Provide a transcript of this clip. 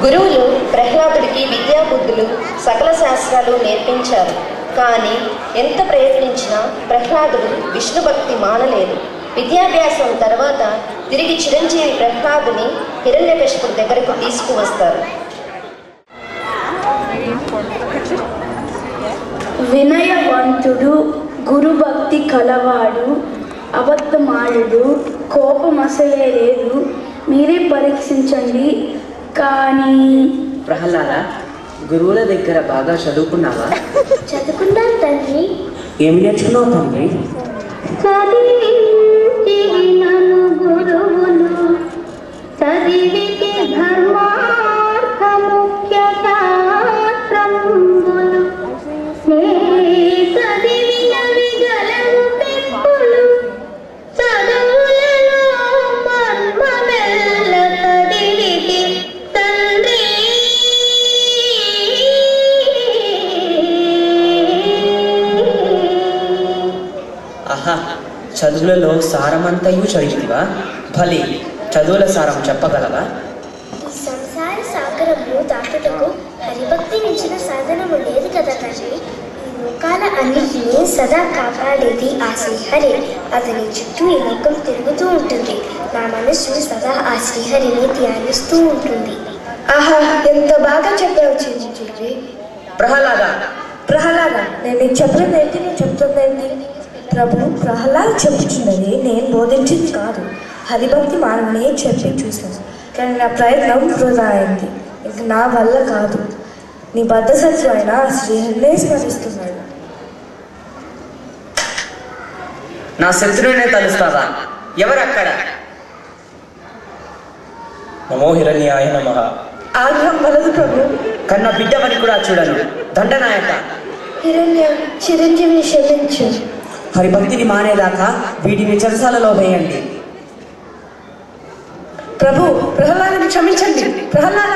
గురువులు ప్రహ్లాదుడికి విద్యాబుద్ధులు సకల శాస్త్రాలు నేర్పించారు. కానీ ఎంత ప్రయత్నించినా ప్రహ్లాదుడు విష్ణు భక్తి మానలేదు. విద్యాభ్యాసం తర్వాత తిరిగి చిరంజీవి ప్రహ్లాదుని హిరణ్యకశిపుడి దగ్గరకు తీసుకువస్తారు. వినయవంతుడు, గురుభక్తి కలవాడు, అబద్ధమాడు, కోపం అసలే లేదు. మీరే పరీక్షించండి. కానీ ప్రహ్లాద, గురువుల దగ్గర బాగా చదువుకున్నావా? చదువుకున్నాను తండ్రి. ఏమి నేర్చుకున్నావు తండ్రి? చదివించినను గురువులు చదివితే ధర్మార్థ ముఖ్య శాస్త్రంబులు చదివినవి గలవు పెక్కులు చదువులలో మర్మమెల్ల చదివితే తండ్రి. ఆహా, చదువులలో సారమంతయు చదివితివా? భలే, చదువుల సారం చెప్పగలవా? ఈ సంసార సాగరంలో దాటుటకు హరిభక్తి మించిన సాధనము లేదు కదా తండ్రి. ఈ లోకాల అన్నిటినీ సదా కాపాడేది ఆ శ్రీహరి. అతని చుట్టూ ఈ లోకం తిరుగుతూ ఉంటుంది. నా మనస్సు సదా ఆ శ్రీహరిని ధ్యానిస్తూ ఉంటుంది. ఆహా, ఎంత బాగా చెప్పావు చిరంజీవి. ప్రహ్లాద, నేను నీకు చెప్పలేదేంటి, నువ్వు చెప్తుందేంటి? ప్రభు, ప్రహ్లాద్ చెప్పుచున్నది నేను బోధించింది కాదు, హరిభక్తి మానవనే చెప్పి చూశాను. కానీ నా ప్రయత్నం వృధా అయింది. ఇది నా వల్ల కాదు. నీ బద్ధశత్రు అయినా శ్రీహరినే స్మరిస్తున్నాడు. నా శత్రువునే తలుస్తావా? ఎవరక్కడ? నమో హిరణ్యాయ నమః. ఆగ్రహం వలదు ప్రభు. కన్న బిడ్డవని కూడా చూడను. దండనాయక, హిరణ్య, చిరంజీవిని క్షమించు. హరిభక్తిని మానేదాకా వీటిని చెరసాలలో వేయండి. ప్రభు, ప్రహ్లాదుని క్షమించండి. ప్రహ్లాద,